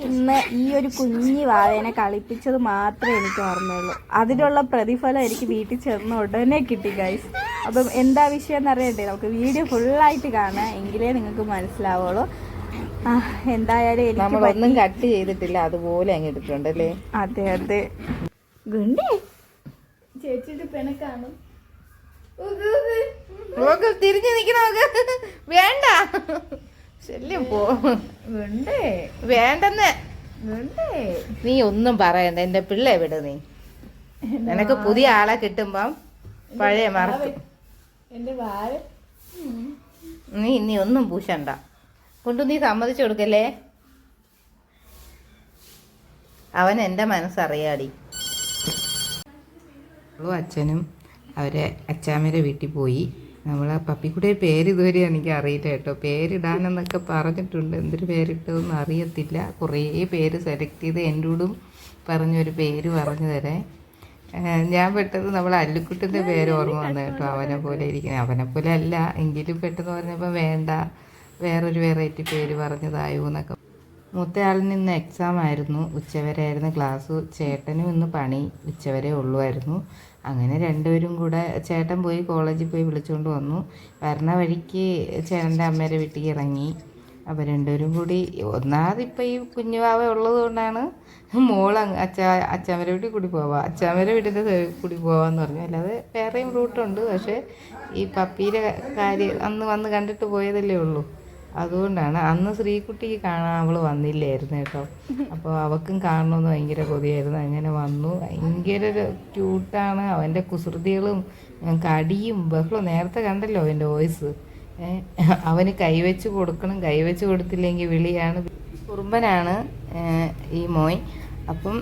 ഇന്ന് ഈ ഒരു കുഞ്ഞി വാവേനെ കളിപ്പിച്ചത് മാത്രമേ എനിക്ക് ഓർമ്മയുള്ളൂ. അതിനുള്ള പ്രതിഫലം എനിക്ക് വീട്ടിൽ ചെന്ന ഉടനെ കിട്ടി ഗൈസ്. അപ്പം എന്താ വിഷയം എന്നറിയണ്ടേ, നമുക്ക് വീഡിയോ ഫുള്ളായിട്ട് കാണാം, എങ്കിലേ നിങ്ങൾക്ക് മനസ്സിലാവുള്ളൂ. എന്തായാലും നമ്മളൊന്നും കട്ട് ചെയ്തിട്ടില്ല, അതുപോലെ അങ്ങ് എടുത്തിട്ടുണ്ടല്ലേ. അതെ അതെ. ഗുണ്ടേ ചേച്ചിയുടെ പെണക്കാണ്. തിരിഞ്ഞു നിക്കണോക്ക്. വേണ്ട ശല്യം പോ. വേണ്ടെന്ന് നീ ഒന്നും പറയണ്ട. എന്റെ പിള്ളേ വിട്. നീ നിനക്ക് പുതിയ ആളെ കിട്ടുമ്പം പഴയ മറക്കും. നീ ഒന്നും പൂശണ്ട. കൊണ്ട് നീ സമ്മതിച്ചു കൊടുക്കല്ലേ. അവൻ എൻ്റെ മനസ്സറിയാടി. അച്ഛനും അവരെ അച്ചാമ്മയുടെ വീട്ടിൽ പോയി. നമ്മൾ ആ പപ്പിക്കുടെ പേര് ഇതുവരെ എനിക്ക് അറിയില്ല കേട്ടോ. പേരിടാനെന്നൊക്കെ പറഞ്ഞിട്ടുണ്ട്. എന്തൊരു പേരിട്ടതെന്ന് അറിയത്തില്ല. കുറേ പേര് സെലക്ട് ചെയ്ത് എന്നോടും പറഞ്ഞൊരു പേര് പറഞ്ഞു തരേ. ഞാൻ പെട്ടെന്ന് നമ്മൾ അല്ലുക്കുട്ടിൻ്റെ പേര് ഓർമ്മ വന്നു കേട്ടോ. അവനെ പോലെ ഇരിക്കുന്നത്. അവനെ പോലെ അല്ല എങ്കിലും പെട്ടെന്ന് പറഞ്ഞപ്പോൾ വേണ്ട, വേറൊരു വെറൈറ്റി പേര് പറഞ്ഞതായോ എന്നൊക്കെ. മൂത്തയാളിന് ഇന്ന് എക്സാം ആയിരുന്നു. ഉച്ചവരെ ആയിരുന്നു ക്ലാസ്. ചേട്ടനും ഇന്ന് പണി ഉച്ചവരെ ഉള്ളുമായിരുന്നു. അങ്ങനെ രണ്ടുപേരും കൂടെ ചേട്ടൻ പോയി കോളേജിൽ പോയി വിളിച്ചുകൊണ്ട് വന്നു. വരണ വഴിക്ക് ചേട്ടൻ്റെ അമ്മേരെ വീട്ടിൽ ഇറങ്ങി. അപ്പോൾ രണ്ടുപേരും കൂടി ഒന്നാമതിപ്പോൾ ഈ കുഞ്ഞുവാവ ഉള്ളത് കൊണ്ടാണ് അച്ചാമ്മേരെ വീട്ടിൽ കൂടി പോവാം, അച്ചാമ്മേരെ വീട്ടിൻ്റെ കൂടി പോവാന്ന് പറഞ്ഞു. അല്ലാതെ വേറെയും റൂട്ടുണ്ട്. പക്ഷേ ഈ പപ്പീരെ കാര്യം അന്ന് വന്ന് കണ്ടിട്ട് പോയതല്ലേ ഉള്ളൂ. അതുകൊണ്ടാണ്. അന്ന് ശ്രീകുട്ടിക്ക് കാണാൻ അവൾ വന്നില്ലായിരുന്നു കേട്ടോ. അപ്പോൾ അവൾക്കും കാണണമെന്ന് ഭയങ്കര കൊതിയായിരുന്നു. അങ്ങനെ വന്നു. ഭയങ്കര ക്യൂട്ടാണ്. അവൻ്റെ കുസൃതികളും കടിയും ബഹളവും നേരത്തെ കണ്ടല്ലോ അവൻ്റെ വോയിസ്. അവന് കൈവച്ച് കൊടുക്കണം, കൈവച്ച് കൊടുത്തില്ലെങ്കിൽ വിളിയാണ്. കുറുമ്പനാണ് ഈ മോൻ. അപ്പം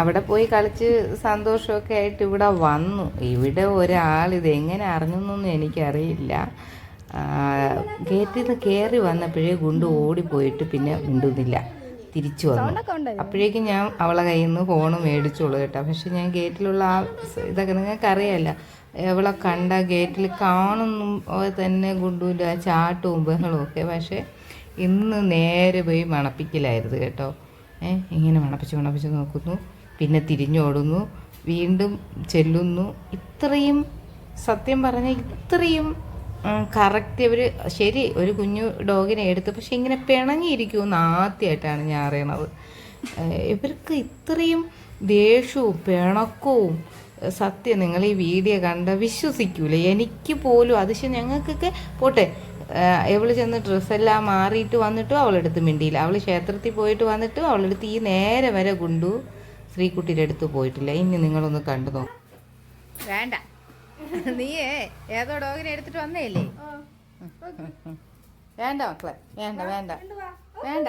അവിടെ പോയി കളിച്ച് സന്തോഷമൊക്കെ ആയിട്ട് ഇവിടെ വന്നു. ഇവിടെ ഒരാൾ ഇതെങ്ങനെ അറിഞ്ഞെന്നൊന്നും എനിക്കറിയില്ല. ഗേറ്റിൽ നിന്ന് കയറി വന്നപ്പോഴേ ഗുണ്ട് ഓടിപ്പോയിട്ട് പിന്നെ മിണ്ടുന്നില്ല, തിരിച്ചു വന്നു. അപ്പോഴേക്കും ഞാൻ അവളെ കയ്യിൽ നിന്ന് ഫോണ് മേടിച്ചോളൂ കേട്ടോ. പക്ഷെ ഞാൻ ഗേറ്റിലുള്ള ആ ഇതൊക്കെ നിങ്ങൾക്കറിയാമല്ല. അവളെ കണ്ട ഗേറ്റിൽ കാണുന്നു തന്നെ ഗുണ്ടുവിൻ്റെ ആ ചാട്ടവും ബഹളവും ഒക്കെ. പക്ഷേ ഇന്ന് നേരെ പോയി മണപ്പിക്കലായിരുന്നു കേട്ടോ. ഇങ്ങനെ മണപ്പിച്ച് നോക്കുന്നു, പിന്നെ തിരിഞ്ഞോടുന്നു, വീണ്ടും ചെല്ലുന്നു. ഇത്രയും സത്യം പറഞ്ഞാൽ ഇത്രയും കറക്റ്റ് ഇവർ ശരി ഒരു കുഞ്ഞു ഡോഗിനെ എടുത്ത്, പക്ഷെ ഇങ്ങനെ പിണങ്ങിയിരിക്കുമെന്ന് ആദ്യമായിട്ടാണ് ഞാൻ അറിയണത്. ഇവർക്ക് ഇത്രയും ദേഷ്യവും പിണക്കവും സത്യം നിങ്ങൾ ഈ വീഡിയോ കണ്ട വിശ്വസിക്കൂല. എനിക്ക് പോലും അതിശയം. ഞങ്ങൾക്കൊക്കെ പോട്ടെ, ഇവള് ചെന്ന് ഡ്രസ്സെല്ലാം മാറിയിട്ട് വന്നിട്ടും അവളെടുത്ത് മിണ്ടിയില്ല. അവൾ ക്ഷേത്രത്തിൽ പോയിട്ട് വന്നിട്ടും അവളെടുത്ത് ഈ നേരെ വരെ കൊണ്ടു ശ്രീകുട്ടിയുടെ അടുത്ത് പോയിട്ടില്ല. ഇനി നിങ്ങളൊന്ന് കണ്ടു നോക്കും. വേണ്ട, നീയേ ഏതോ ഡോഗിനെ എടുത്തിട്ട് വന്നേല്ലേ. വേണ്ട മക്കളെ, വേണ്ട വേണ്ട വേണ്ട.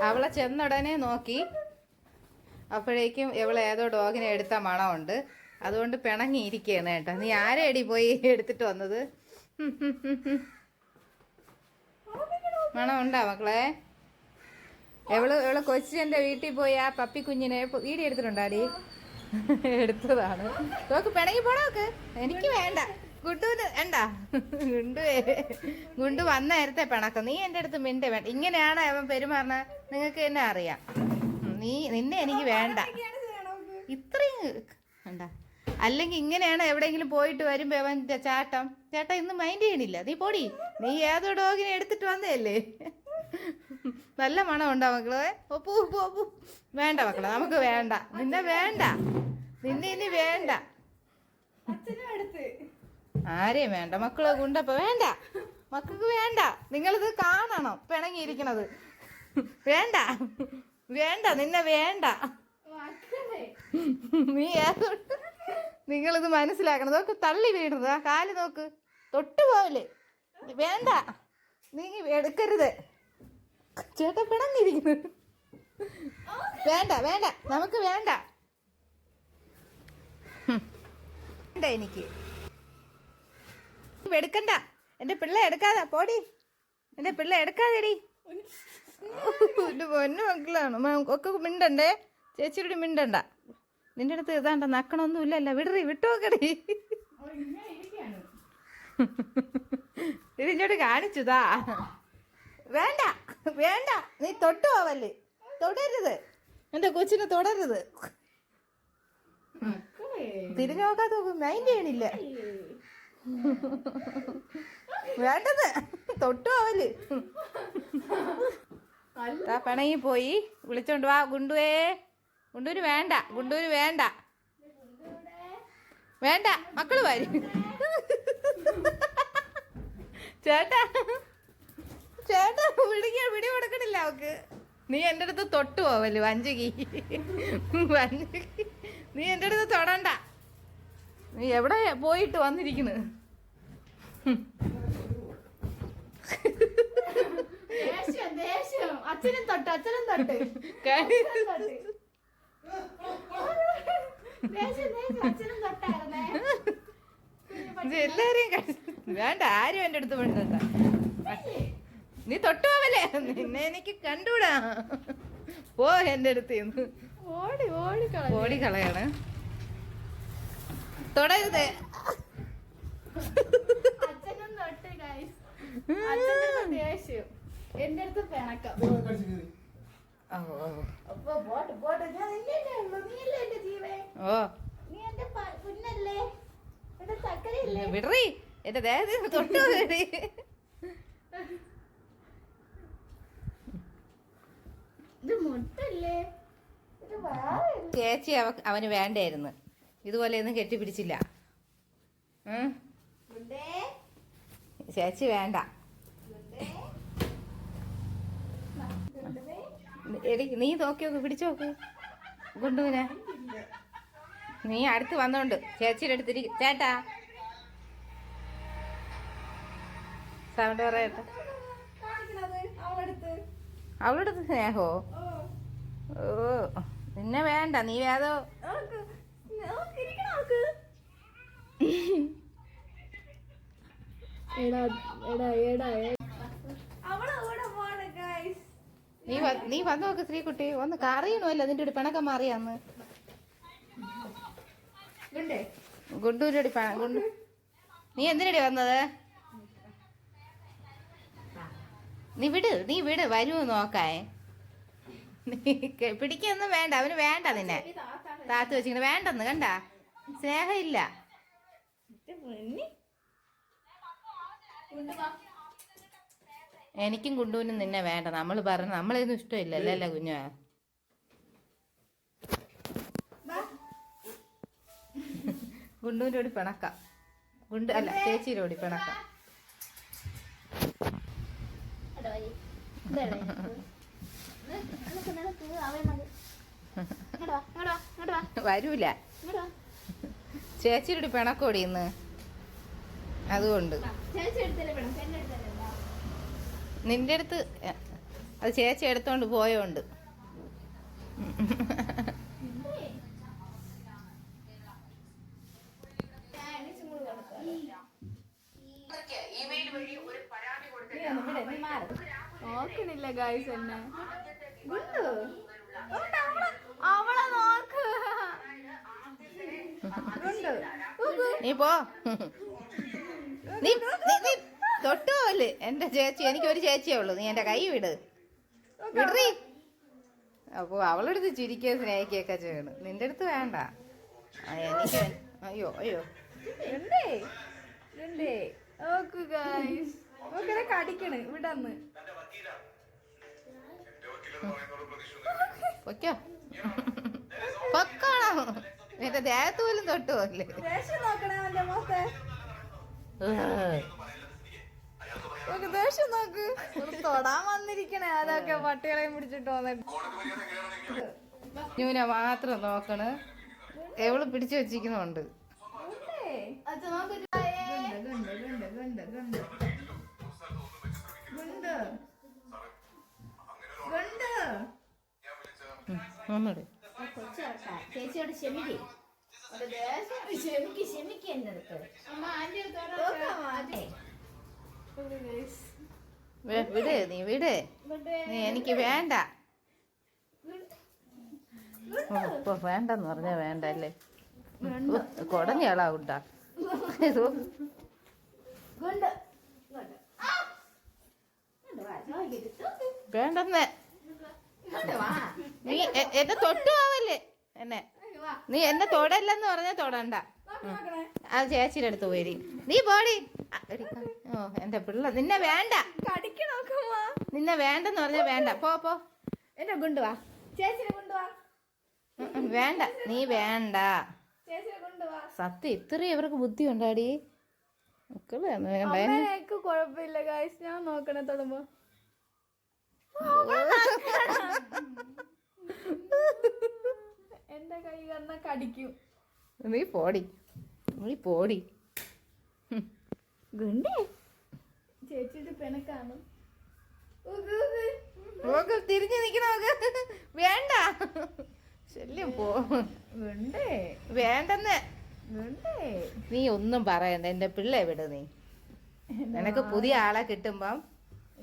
അവളെ ചെന്നുടനെ നോക്കി. അപ്പോഴേക്കും ഇവളെ ഏതോ ഡോഗിനെ എടുത്ത മണമുണ്ട്. അതുകൊണ്ട് പിണങ്ങിയിരിക്കുകയാണ് കേട്ടോ. നീ ആരെയടി പോയി എടുത്തിട്ട് വന്നത്? മണമുണ്ടാ മക്കളെ? ഇവള് കൊച്ചിൻ്റെ വീട്ടിൽ പോയി ആ പപ്പി കുഞ്ഞിനെ വീഡിയോ എടുത്തിട്ടുണ്ടാടി. എടുത്തതാണ്. നോക്ക് പിണങ്ങി പോണോക്ക്. എനിക്ക് വേണ്ട. ഗുണ്ടുവിന് വേണ്ട. ഗുണ്ടു വന്ന നേരത്തെ പിണക്കം. നീ എൻ്റെ അടുത്ത് മിണ്ട വേണ്ട. ഇങ്ങനെയാണ് അവൻ പെരുമാറണ. നിങ്ങൾക്ക് എന്നെ അറിയാം. നിന്നെ എനിക്ക് വേണ്ട. ഇത്രയും വേണ്ട. അല്ലെങ്കിൽ ഇങ്ങനെയാണ് എവിടെയെങ്കിലും പോയിട്ട് വരുമ്പോൾ അവൻ്റെ ചാട്ടം. ചേട്ടാ ഇന്ന് മൈൻഡ് ചെയ്യണില്ല. നീ പൊടി. നീ ഏതോ ഡോഗിനെ എടുത്തിട്ട് വന്നതല്ലേ. നല്ല മണം ഉണ്ടാ മക്കളെ. ഒപ്പു വേണ്ട മക്കളെ, നമുക്ക് വേണ്ട. നിന്നെ വേണ്ട. നിന്നെ ഇനി വേണ്ട. ആരെയും വേണ്ട മക്കളെ. ഗുണ്ടപ്പ വേണ്ട. മക്കൾക്ക് വേണ്ട. നിങ്ങളിത് കാണണം പിണങ്ങിയിരിക്കണത്. വേണ്ട വേണ്ട, നിന്നെ വേണ്ട. നീ ഏതോട്ട് നിങ്ങളിത് മനസ്സിലാക്കണം. നോക്ക് തള്ളി വീണത്. ആ കാല് നോക്ക്, തൊട്ട് പോവല്ലേ. വേണ്ട, നീ എടുക്കരുത്. ചേട്ടാ പിണങ്ങിയിരിക്കുന്നത്. വേണ്ട വേണ്ട, നമുക്ക് വേണ്ട. വേണ്ട എനിക്ക്. എടുക്കണ്ട. എൻ്റെ പിള്ള എടുക്കാതെ പോടി. എൻ്റെ പിള്ള എടുക്കാതെടി. എൻ്റെ പൊന്നു മക്കളാണ് ഒക്കെ മിണ്ടണ്ടേ. ചേച്ചിയുടെ മിണ്ടണ്ട. നിന്റെ അടുത്ത് ഇതാണ്ട നക്കണമൊന്നുമില്ലല്ല. വിടറി വിട്ടുനോക്കടി. ഇതിങ്ങോട്ട് കാണിച്ചുതാ. വേണ്ട വേണ്ട, നീ തൊട്ടു പോവല്ലേ, തൊടരുത്, എന്റെ കൊച്ചിനെ തൊടരുത്. തിരിഞ്ഞു നോക്കാത്ത മൈൻഡ് ചെയ്യണില്ല. വേണ്ടത്, തൊട്ടു പോവല്. പിണങ്ങി പോയി. വിളിച്ചോണ്ട് വാ ഗുണ്ടുവേ. ഗുണ്ടൂര് വേണ്ട, ഗുണ്ടൂര് വേണ്ട, വേണ്ട. മക്കള് വരും. ചേട്ടാ ചേട്ടാ പിടി കൊടുക്കണില്ല അവക്ക്. നീ എൻ്റെ അടുത്ത് തൊട്ടു പോവല്ലോ വഞ്ചകി. നീ എൻ്റെ അടുത്ത് തൊടണ്ട. നീ എവിടെ പോയിട്ട് വന്നിരിക്കുന്നു? അച്ഛനും തൊട്ട്, അച്ഛനും തൊട്ട്, അച്ഛനും തൊട്ടായിരുന്നേ. എല്ലാരെയും വേണ്ട, ആരും എൻ്റെ അടുത്ത് വേണ്ട. നീ തൊട്ടു പോവല്ലേ, നിന്നെ എനിക്ക് കണ്ടൂടാ. പോ എൻ്റെ അടുത്ത് ഓടി ഓടി ഓടിക്കളയാണ്. തൊടരുത്. അച്ഛനും തൊട്ട് ഗൈസ്. അച്ഛനും ദേഷ്യം, എന്റെ അടുത്ത് പിണക്കം. അപ്പൊ പോട്ട് പോട്ട്, ഞാൻ ഇല്ലേ ഉള്ളൂ, നീ അല്ലേ എന്റെ ജീവൻ, ഓ നീ എന്റെ കുഞ്ഞല്ലേ, എന്റെ ചക്കരയില്ലേ. വിടറി, എന്റെ ദേഹത്ത് തൊട്ടു പോയി. ഇത് മുട്ടല്ലേ, ഇത് ചേച്ചി അവന് വേണ്ടായിരുന്നു. ഇതുപോലെയൊന്നും കെട്ടിപ്പിടിച്ചില്ല. ചേച്ചി വേണ്ട. എടി നീ നോക്കി നോക്ക്, പിടിച്ചു നോക്ക് ഗുണ്ടുവിനെ. നീ അടുത്ത് വന്നോണ്ട് ചേച്ചിയുടെ അടുത്തിരിക്കും. ചേട്ടാ സൗണ്ട് പറയട്ടെ. അവളുടെ സ്നേഹോ? ഓ നിന്നെ വേണ്ട, നീ വേദോ. നീ വന്നു നോക്ക് ശ്രീകുട്ടി, ഒന്ന് കറിയണമല്ലോ നിന്റെ ഒരു പിണക്കം മാറിയാന്ന്. ഗുണ്ടൂരടി ഗുണ്ടു, നീ എന്തിനടി വന്നത്? നീ വിട് വരുമോ നോക്കാേ. പിടിക്കൊന്നും വേണ്ട, അവന് വേണ്ട. നിന്നെ താത്ത് വെച്ചിങ്ങനെ വേണ്ടെന്ന് കണ്ട, സ്നേഹമില്ല. എനിക്കും ഗുണ്ടുവിനും നിന്നെ വേണ്ട. നമ്മൾ പറഞ്ഞു നമ്മളൊന്നും ഇഷ്ടമില്ലല്ലോ അല്ലേ കുഞ്ഞു? ഗുണ്ടുവിൻ്റെ ഓടി പിണക്കാം. ഗുണ്ടു അല്ല, ചേച്ചിയുടെ ഓടി പിണക്കാം. വരൂല, ചേച്ചിയുടെ പിണക്കോടി ഇന്ന്. അതുകൊണ്ട് നിന്റെ അടുത്ത് അത് ചേച്ചി എടുത്തോണ്ട് പോയോണ്ട്. നോക്കണില്ല ഗൈസ് എന്നെ. അവളെ നോക്ക്. നീ പോ. നീ തൊട്ടുപോവല്ലേ എന്റെ ചേച്ചി. എനിക്കൊരു ചേച്ചിയേ ഉള്ളൂ. നീ എന്റെ കൈ വിടറി. അപ്പൊ അവളെടുത്ത് ചിരിക്കുക സ്നേഹിക്കുകയൊക്കെ ചെയ്യണം. നിന്റെ അടുത്ത് വേണ്ട. എനിക്ക് അയ്യോ അയ്യോ കടിക്കണ് ഇവിടന്ന്. പൊക്കോ പൊക്കാണോ? എന്റെ ദേഹത്ത് പോലും തൊട്ടുപോല്ലേ. നോക്കണേ അവന്റെ മോത്തെ. ദേഷ്യം നോക്ക്. തൊടാൻ വന്നിരിക്കണേ അതൊക്കെ പട്ടികളെയും പിടിച്ചിട്ട് വന്നിട്ട്. ന്യൂന മാത്രം നോക്കണ്. എവള് പിടിച്ചു വെച്ചിരിക്കുന്നുണ്ട്. ചേച്ചിയോട് ക്ഷമിക്കേ. ക്ഷമിക്കെന്റെ അടുത്ത്. വിട്, നീ വിട്. നീ എനിക്ക് വേണ്ട. ഇപ്പൊ വേണ്ടെന്ന് പറഞ്ഞാ വേണ്ട അല്ലേ? കൊടഞ്ഞാളാ ഉണ്ടാ. വേണ്ടെന്ന് നീ എന്നെ തൊട്ടു പോവല്ലേ എന്നെ. നീ എന്നെ തൊടല്ലെന്ന് പറഞ്ഞാൽ തൊടണ്ട. അത് ചേച്ചിയുടെ അടുത്ത് പോയി നീ പോടി. ഓ എന്റെ പിള്ള നിന്നെ വേണ്ട, നിന്നെ വേണ്ടെന്ന് പറഞ്ഞാൽ വേണ്ട. പോ എന്നെ കൊണ്ടുവാ, ചേച്ചിനെ കൊണ്ടുവാ. വേണ്ട, നീ വേണ്ട. സത്യം ഇത്രയും ഇവർക്ക് ബുദ്ധി ഉണ്ടാടി. കുഴപ്പമില്ല ഗൈസ്, ഞാൻ നോക്കണേ തൊടുമ്പോ. എന്റെ കൈ കണ്ണ കടിക്കും. നീ പോടി, നീ പോടി. ഗുണ്ടേ ചേച്ചിയുടെ പെണക്കാണ്. തിരിഞ്ഞു നിക്കണ വേണ്ട ശല്യം. പോ വേണ്ടെന്ന്. നീ ഒന്നും പറയണ്ട, എന്റെ പിള്ളേ വിട്. നീ നിനക്ക് പുതിയ ആളെ കിട്ടുമ്പം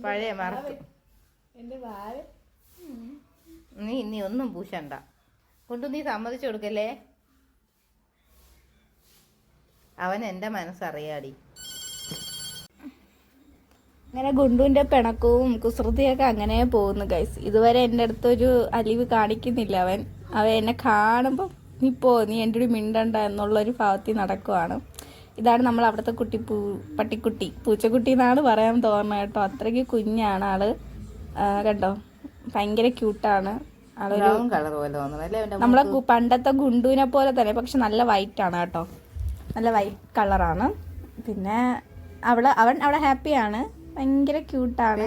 പഴയ മറക്കും. നീ ഒന്നും പൂശണ്ട. കൊണ്ട് നീ സമ്മതിച്ചു കൊടുക്കല്ലേ. അവൻ എന്റെ മനസ്സറിയാടി. അങ്ങനെ ഗുണ്ടുവിന്റെ പിണക്കവും കുസൃതിയൊക്കെ അങ്ങനെ പോകുന്നു ഗൈസ്. ഇതുവരെ എൻ്റെ അടുത്തൊരു അലിവ് കാണിക്കുന്നില്ല അവൻ. എന്നെ കാണുമ്പം നീ എൻ്റെ ഒരു മിണ്ടണ്ട എന്നുള്ളൊരു ഭാവത്തിൽ നടക്കുവാണ്. ഇതാണ് നമ്മൾ അവിടുത്തെ പട്ടിക്കുട്ടി, പൂച്ചക്കുട്ടി എന്നാണ് പറയാൻ തോന്നുന്നത് കേട്ടോ. അത്രയ്ക്ക് കുഞ്ഞാണ് ആള്. കണ്ടോ, ഭയങ്കര ക്യൂട്ടാണ്. നമ്മളെ പണ്ടത്തെ ഗുണ്ടുവിനെ പോലെ തന്നെ, പക്ഷെ നല്ല വൈറ്റ് ആണ് കേട്ടോ. നല്ല വൈറ്റ് കളറാണ്. പിന്നെ അവൻ അവിടെ ഹാപ്പിയാണ്, ഭയങ്കര ക്യൂട്ടാണ്.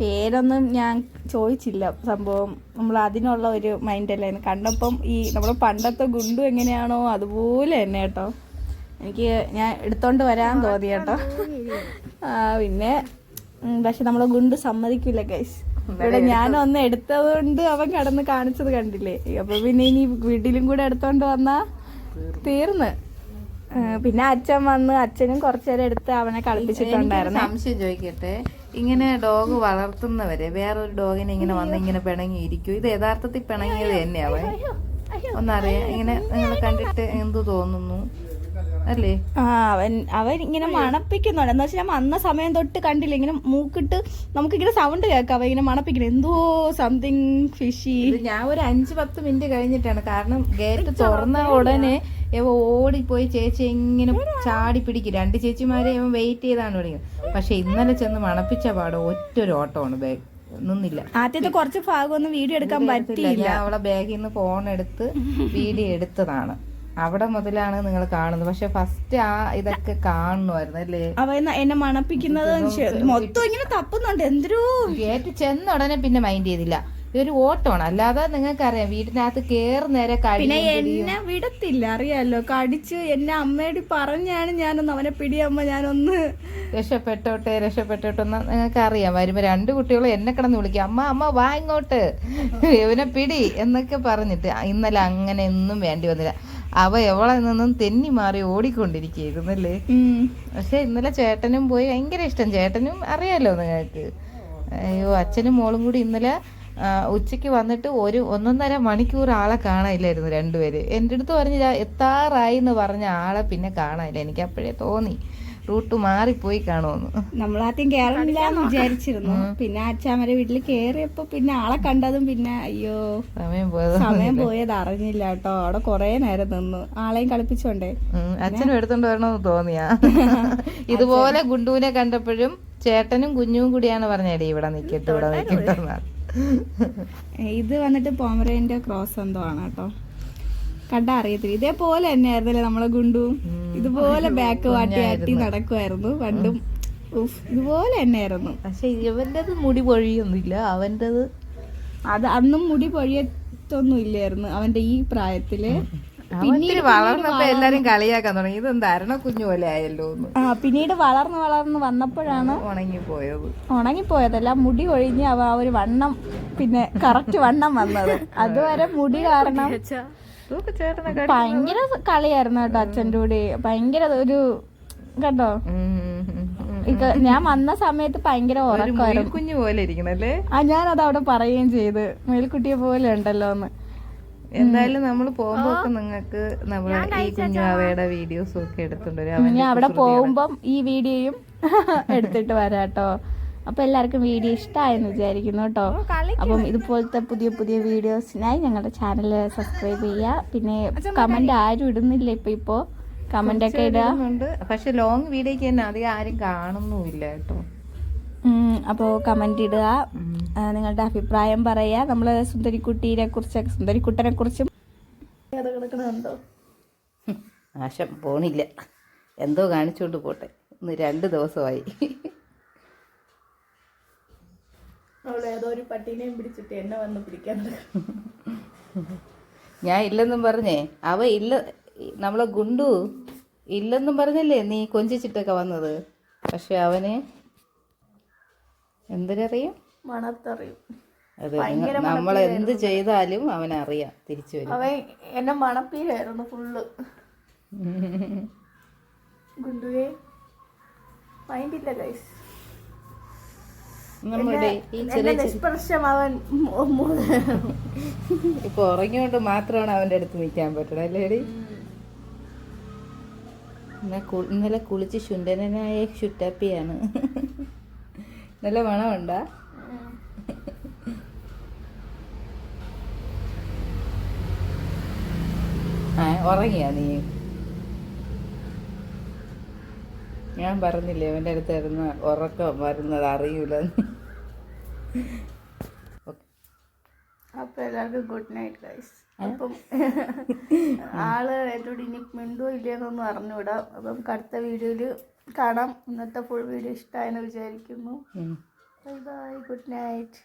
പേരൊന്നും ഞാൻ ചോദിച്ചില്ല. സംഭവം നമ്മൾ അതിനുള്ള ഒരു മൈൻഡല്ലേ കണ്ടപ്പം. നമ്മുടെ പണ്ടത്തെ ഗുണ്ടു എങ്ങനെയാണോ അതുപോലെ തന്നെ കേട്ടോ. ഞാൻ എടുത്തോണ്ട് വരാൻ തോന്നി കേട്ടോ. പിന്നെ പക്ഷെ നമ്മളെ ഗുണ്ടു സമ്മതിക്കില്ല ഗൈസ്. ഇവിടെ ഞാനൊന്ന് എടുത്തത് കൊണ്ട് അവൻ കടന്ന് കാണിച്ചത് കണ്ടില്ലേ. അപ്പൊ പിന്നെ ഇനി വീട്ടിലും കൂടെ എടുത്തോണ്ട് വന്നാ തീർന്ന്. പിന്നെ അച്ഛൻ വന്ന്, അച്ഛനും കുറച്ചേരം എടുത്ത് അവനെ കളിപ്പിച്ചിട്ടുണ്ടായിരുന്നു. സംശയം ചോദിക്കട്ടെ, ഇങ്ങനെ ഡോഗ് വളർത്തുന്നവരെ വേറൊരു ഡോഗിനെ ഇങ്ങനെ വന്ന് ഇങ്ങനെ പിണങ്ങിയിരിക്കും. ഇത് യഥാർത്ഥത്തിൽ പിണങ്ങിയത് തന്നെയാവൻ ഒന്നറിയാം. ഇങ്ങനെ നിങ്ങൾ കണ്ടിട്ട് എന്തു തോന്നുന്നു അല്ലേ? അവൻ ഇങ്ങനെ മണപ്പിക്കുന്നുണ്ട്. എന്ന് വെച്ചാൽ അന്ന സമയം തൊട്ട് കണ്ടില്ല, ഇങ്ങനെ മൂക്കിട്ട് നമുക്കിങ്ങനെ സൗണ്ട് കേൾക്കാം. അവ ഇങ്ങനെ മണപ്പിക്കണം, എന്തോ സംതിങ് ഫിഷി. ഞാൻ ഒരു 5-10 മിനിറ്റ് കഴിഞ്ഞിട്ടാണ്, കാരണം ഗേറ്റ് തുറന്ന ഉടനെ ഓടിപ്പോയി ചേച്ചി ഇങ്ങനെ ചാടി പിടിക്കും. 2 ചേച്ചിമാരെ വെയിറ്റ് ചെയ്താണ് വിളിക്കുന്നത്. പക്ഷെ ഇന്നലെ ചെന്ന് മണപ്പിച്ച പാടോ ഒറ്റൊരു ഓട്ടമാണ്. ബാഗ് നിന്നില്ല. ആദ്യത്തെ കുറച്ച് ഭാഗമൊന്നും വീഡിയോ എടുക്കാൻ പറ്റില്ല. ഞാൻ അവളെ ബാഗിൽ നിന്ന് ഫോൺ എടുത്ത് വീഡിയോ എടുത്തതാണ്. അവിടെ മുതലാണ് നിങ്ങൾ കാണുന്നത്. പക്ഷെ ഫസ്റ്റ് ഇതൊക്കെ കാണുമായിരുന്നു അല്ലേ? അവ എന്നെ മണപ്പിക്കുന്നത് മൊത്തം ഇങ്ങനെ തപ്പുന്നുണ്ട്. എന്തൊരു ഗേറ്റ് ചെന്ന ഉടനെ പിന്നെ മൈൻഡ് ചെയ്തില്ല. ഇതൊരു ഓട്ടമാണ്. അല്ലാതെ നിങ്ങൾക്കറിയാം വീട്ടിനകത്ത് കേറുന്നേരെ പിന്നെ എന്നെ വിടത്തില്ല, അറിയാലോ. കടിച്ച് എന്നെ അമ്മയോട് പറഞ്ഞാണ് ഞാനൊന്ന് അവനെ പിടിയമ്മ ഞാനൊന്ന് രക്ഷപ്പെട്ടോട്ടെ എന്ന് നിങ്ങൾക്ക് അറിയാം. വരുമ്പോ 2 കുട്ടികളും എന്നെ കിടന്ന് വിളിക്കും, അമ്മ വാ ഇങ്ങോട്ട്, ഇവനെ പിടി എന്നൊക്കെ പറഞ്ഞിട്ട്. ഇന്നലെ അങ്ങനെ ഒന്നും വേണ്ടി വന്നില്ല. അവ എവളെ നിന്നും തെന്നി മാറി ഓടിക്കൊണ്ടിരിക്കുന്നല്ലേ. പക്ഷെ ഇന്നലെ ചേട്ടനും പോയി, ഭയങ്കര ഇഷ്ടം. ചേട്ടനും അറിയാലോ നിങ്ങൾക്ക്. അയ്യോ, അച്ഛനും മോളും കൂടി ഇന്നലെ ഉച്ചയ്ക്ക് വന്നിട്ട് 1.5 മണിക്കൂർ ആളെ കാണാനില്ലായിരുന്നു. 2 പേര് എൻ്റെ അടുത്ത് പറഞ്ഞ് എത്താറായി എന്ന് പറഞ്ഞ ആളെ പിന്നെ കാണാനില്ല. എനിക്ക് അപ്പോഴേ തോന്നി റൂട്ട് മാറിപ്പോയി കാണുമെന്ന്. നമ്മളാദ്യം കേറില്ലാന്ന് വിചാരിച്ചിരുന്നു. പിന്നെ അച്ഛാമ്മരെ വീട്ടിൽ കേറിയപ്പോ പിന്നെ ആളെ കണ്ടതും പിന്നെ അയ്യോ സമയം പോയത് അറിഞ്ഞില്ല കേട്ടോ. അവിടെ കൊറേ നേരം നിന്നു, ആളെയും കളിപ്പിച്ചോണ്ടേ. അച്ഛനും എടുത്തോണ്ട് വരണമെന്ന് തോന്നിയാ. ഇതുപോലെ ഗുണ്ടുവിനെ കണ്ടപ്പോഴും ചേട്ടനും കുഞ്ഞും കൂടിയാണ് പറഞ്ഞേടി ഇവിടെ നിക്കട്ടെ. ഇത് വന്നിട്ട് പോമറേന്റെ ക്രോസ് എന്തോ ആണ് കേട്ടോ. കണ്ടാ അറിയത്തില്ല. ഇതേപോലെ തന്നെ ആയിരുന്നല്ലേ നമ്മളെ ഗുണ്ടും. ഇതുപോലെ ബാക്ക് വാട്ടി നടക്കുമായിരുന്നു പണ്ടും. ഇതുപോലെ തന്നെ ആയിരുന്നു. പക്ഷെ ഇവന്റേത് മുടി പൊഴിയൊന്നുമില്ല. അവന്റേത് അത് അന്നും മുടി പൊഴിയത്തൊന്നും ഇല്ലായിരുന്നു അവന്റെ ഈ പ്രായത്തില്. പിന്നീട് വളർന്നപ്പോ എല്ലാരും കളിയാക്കാൻ തുടങ്ങി, ഇതെന്താ അരണ കുഞ്ഞു പോലെ ആയല്ലോ. പിന്നീട് വളർന്ന് വന്നപ്പോഴാണ് ഉണങ്ങിപ്പോയതല്ല, മുടി ഒഴിഞ്ഞ് അവ ഒരു വണ്ണം, പിന്നെ കറക്റ്റ് വണ്ണം വന്നത്. അതുവരെ മുടി കാരണം ഭയങ്കര കളിയായിരുന്നു കേട്ടോ അച്ഛൻ്റെ കൂടെ. ഭയങ്കര ഒരു കണ്ടോ, ഞാൻ വന്ന സമയത്ത് ഭയങ്കര ഉറക്കമായിരുന്നു. കുഞ്ഞു പോലെ ഇരിക്കണല്ലേ. ഞാനത് അവിടെ പറയുകയും ചെയ്ത്, മേൽക്കുട്ടിയെ പോലെ ഉണ്ടല്ലോ എന്ന്. എന്തായാലും നമ്മൾ പോകുമ്പോ നിങ്ങൾക്ക് നമ്മളെ ഈ കുഞ്ഞാവയുടെ വീഡിയോസും ഒക്കെ എടുത്തിട്ടുണ്ട്. അവിടെ പോകുമ്പം ഈ വീഡിയോയും എടുത്തിട്ട് വരാട്ടോ. അപ്പോൾ എല്ലാവർക്കും വീഡിയോ ഇഷ്ടമായെന്ന് വിചാരിക്കുന്നു കേട്ടോ. അപ്പം ഇതുപോലത്തെ പുതിയ പുതിയ വീഡിയോസിനായി ഞങ്ങളുടെ ചാനൽ സബ്സ്ക്രൈബ് ചെയ്യുക. പിന്നെ കമൻറ്റ് ആരും ഇടുന്നില്ല ഇപ്പോൾ കമൻ്റൊക്കെ ഇടുക. പക്ഷെ ലോങ് വീഡിയോക്ക് തന്നെ അധികം ആരും കാണുന്നുമില്ല കേട്ടോ. അപ്പോൾ കമൻ്റ് ഇടുക, നിങ്ങളുടെ അഭിപ്രായം പറയുക. നമ്മൾ സുന്ദരിക്കുട്ടനെ കുറിച്ചും അത് കിടക്കണുണ്ടോ നാശം പോണില്ല, എന്തോ കാണിച്ചുകൊണ്ട് പോട്ടെ. ഇന്ന് 2 ദിവസമായി. അവിടെ ഏതോ ഒരു പട്ടീനെയും പിടിച്ചിട്ട് എന്നെ വന്ന് പിടിക്കാൻ. ഞാൻ ഇല്ലെന്നും പറഞ്ഞേ, അവ ഇല്ല, നമ്മളെ ഗുണ്ടു ഇല്ലെന്നും പറഞ്ഞല്ലേ നീ കൊഞ്ചിച്ചിട്ടൊക്കെ വന്നത്. പക്ഷെ അവന് എന്തിനറിയും, മണത്തറിയും. അത് നമ്മൾ എന്ത് ചെയ്താലും അവനറിയാം തിരിച്ചു വരും. അവൻ എന്നെ മണപ്പീരായിരുന്നു ഫുള്ള്. ഗുണ്ടുവേ മൈൻഡില്ല ഗൈസ്. നമ്മുടെ ഈ ചെറിയ നിഷ്പർശം അവൻ ഇപ്പൊ ഉറങ്ങിയോണ്ട് മാത്രമാണ് അവന്റെ അടുത്ത് നിൽക്കാൻ പറ്റണം അല്ലേടി. ഇന്നലെ കുളിച്ച് ശുണ്ടനായ ശുറ്റപ്പിയാണ്. നല്ല മണമുണ്ടാ? ഉറങ്ങിയാ നീ? ഞാൻ പറഞ്ഞില്ലേ അവൻ്റെ അടുത്ത് ഇരുന്ന് ഉറക്കം വരുന്നത് അറിയൂല. അപ്പോൾ എല്ലാവർക്കും ഗുഡ് നൈറ്റ് ഗൈസ്. അപ്പം ആള് എന്നോട് ഇനി മിണ്ടോ ഇല്ലയെന്നൊന്നും അറിഞ്ഞൂടാ. അപ്പം അടുത്ത വീഡിയോയിൽ കാണാം. ഇന്നത്തെ ഫുൾ വീഡിയോ ഇഷ്ടമായെന്ന് വിചാരിക്കുന്നു. Bye bye, good night.